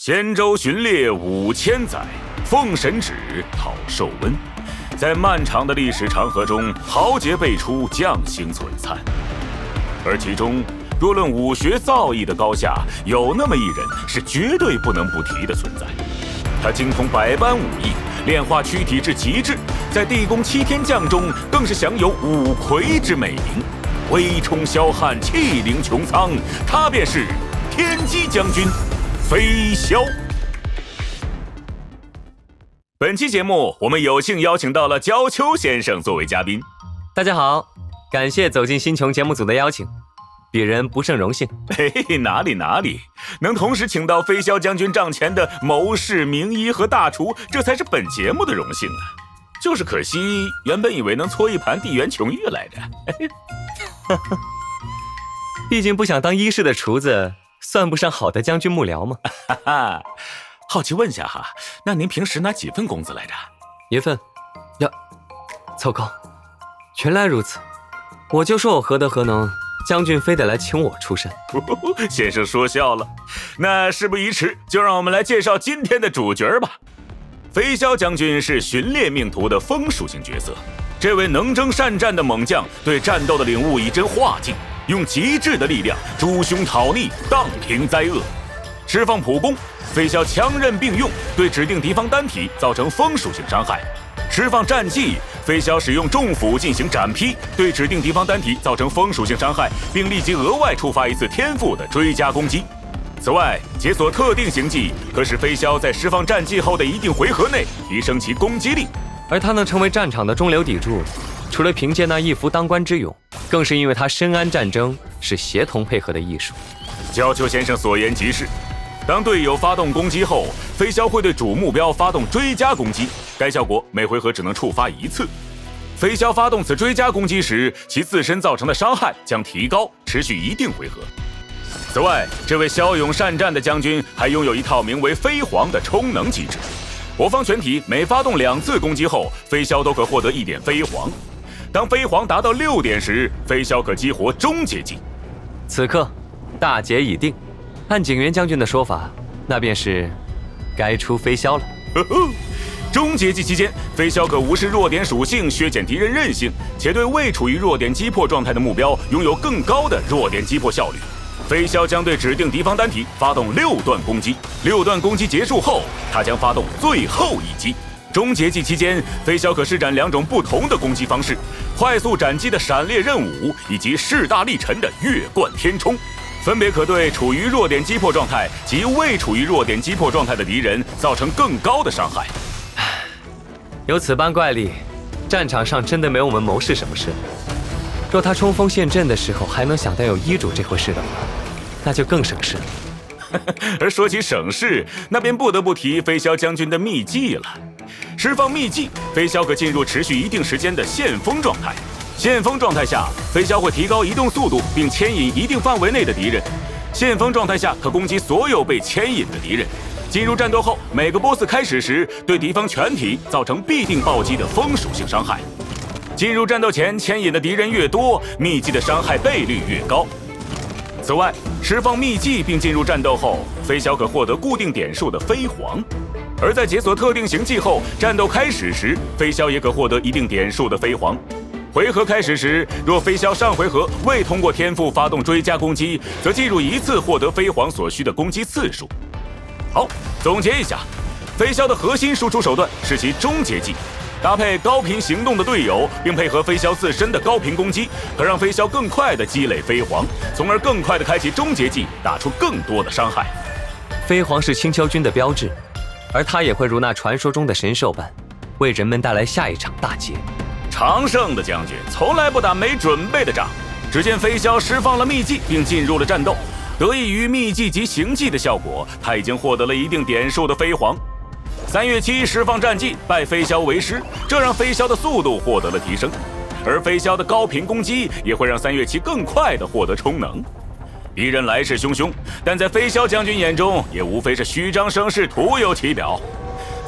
仙舟巡猎5000载，奉神旨讨寿温。在漫长的历史长河中，豪杰辈出，将星璀璨。而其中，若论武学造诣的高下，有那么一人是绝对不能不提的存在。他精通百般武艺，炼化躯体至极致，在地宫7天将中更是享有五魁之美名，威冲霄汉，气凌穹苍。他便是天机将军飞霄。本期节目，我们有幸邀请到了焦秋先生作为嘉宾。大家好，感谢走进星穹节目组的邀请，鄙人不胜荣幸。嘿，哪里，能同时请到飞霄将军帐前的谋士、名医和大厨，这才是本节目的荣幸啊！就是可惜，原本以为能搓一盘地缘琼玉来着。毕竟不想当医师的厨子，算不上好的将军幕僚吗？好奇问下哈，那您平时拿几份工资来着？1份。呀，糟糕，原来如此。我就说我何德何能，将军非得来请我出身。先生说笑了。那事不宜迟，就让我们来介绍今天的主角吧。飞霄将军是巡猎命途的风属性角色，这位能征善战的猛将对战斗的领悟已臻化境，用极致的力量诛凶讨逆，荡平灾厄。释放普攻，飞霄强刃并用，对指定敌方单体造成风属性伤害。释放战技，飞霄使用重斧进行斩劈，对指定敌方单体造成风属性伤害，并立即额外触发一次天赋的追加攻击。此外，解锁特定行技可使飞霄在释放战技后的一定回合内提升其攻击力，而他能成为战场的中流砥柱，除了凭借那一幅当官之勇，更是因为他深谙战争是协同配合的艺术。焦秋先生所言极是。当队友发动攻击后，飞霄会对主目标发动追加攻击，该效果每回合只能触发1次。飞霄发动此追加攻击时，其自身造成的伤害将提高，持续一定回合。此外，这位骁勇善战的将军还拥有一套名为飞黄的充能机制，我方全体每发动2次攻击后，飞霄都可获得1点飞黄。当飞黄达到6点时，飞霄可激活终结技。此刻大劫已定，按景元将军的说法，那便是该出飞霄了。终结技期间，飞霄可无视弱点属性，削减敌人韧性，且对未处于弱点击破状态的目标拥有更高的弱点击破效率。飞霄将对指定敌方单体发动6段攻击，6段攻击结束后，他将发动最后一击。终结技期间，飞霄可施展2种不同的攻击方式：快速斩击的闪裂刃舞，以及势大力沉的月贯天冲。分别可对处于弱点击破状态及未处于弱点击破状态的敌人造成更高的伤害。有此般怪力，战场上真的没有我们谋士什么事。若他冲锋陷阵的时候还能想到有医嘱这回事的话，那就更省事了。而说起省事，那便不得不提飞霄将军的秘技了。释放秘技，飞霄可进入持续一定时间的旋风状态。旋风状态下，飞霄会提高移动速度，并牵引一定范围内的敌人。旋风状态下可攻击所有被牵引的敌人。进入战斗后，每个 BOSS 开始时对敌方全体造成必定暴击的风属性伤害。进入战斗前牵引的敌人越多，秘技的伤害倍率越高。此外，释放秘技并进入战斗后，飞霄可获得固定点数的飞黄。而在解锁特定行技后，战斗开始时，飞霄也可获得一定点数的飞黄。回合开始时，若飞霄上回合未通过天赋发动追加攻击，则计入1次获得飞黄所需的攻击次数。好，总结一下，飞霄的核心输出手段是其终结技，搭配高频行动的队友，并配合飞霄自身的高频攻击，可让飞霄更快地积累飞黄，从而更快地开启终结技，打出更多的伤害。飞黄是青丘军的标志，而它也会如那传说中的神兽般，为人们带来下一场大捷。常胜的将军从来不打没准备的仗。只见飞霄释放了秘技，并进入了战斗。得益于秘技及行技的效果，他已经获得了一定点数的飞黄。3月7释放战技，拜飞霄为师，这让飞霄的速度获得了提升。而飞霄的高频攻击也会让3月7更快地获得充能。敌人来势汹汹，但在飞霄将军眼中，也无非是虚张声势，徒有其表。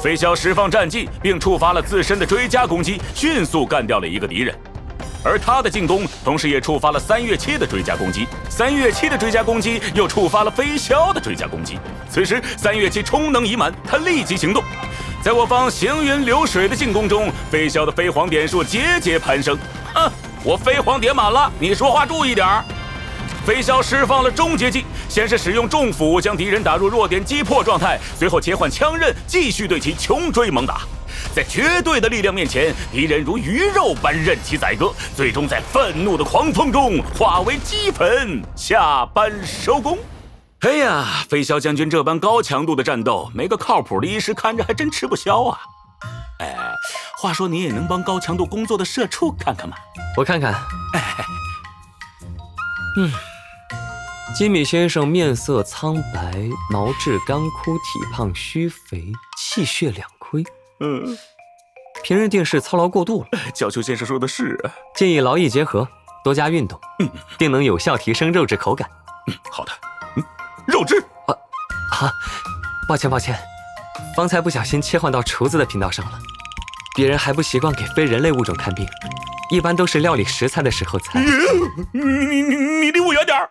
飞霄释放战技，并触发了自身的追加攻击，迅速干掉了一个敌人。而他的进攻同时也触发了3月7的追加攻击，3月7的追加攻击又触发了飞霄的追加攻击。此时3月7充能已满，他立即行动。在我方行云流水的进攻中，飞霄的飞黄点数节节攀升。哼，我飞黄点满了，你说话注意点儿。飞霄释放了终结技，先是使用重斧将敌人打入弱点击破状态，随后切换枪刃，继续对其穷追猛打。在绝对的力量面前，敌人如鱼肉般任其宰割，最终在愤怒的狂风中化为齑粉，下班收工。哎呀，飞霄将军这般高强度的战斗，没个靠谱的医师看着还真吃不消啊。哎，话说你也能帮高强度工作的社畜看看吗？我看看。吉米先生面色苍白，毛质干枯，体胖虚肥，气血两亏。平日定是操劳过度了。教球先生说的是，建议劳逸结合，多加运动，定能有效提升肉质口感。好的。肉质抱歉，方才不小心切换到厨子的频道上了。别人还不习惯给非人类物种看病，一般都是料理食材的时候才。你离我远点儿。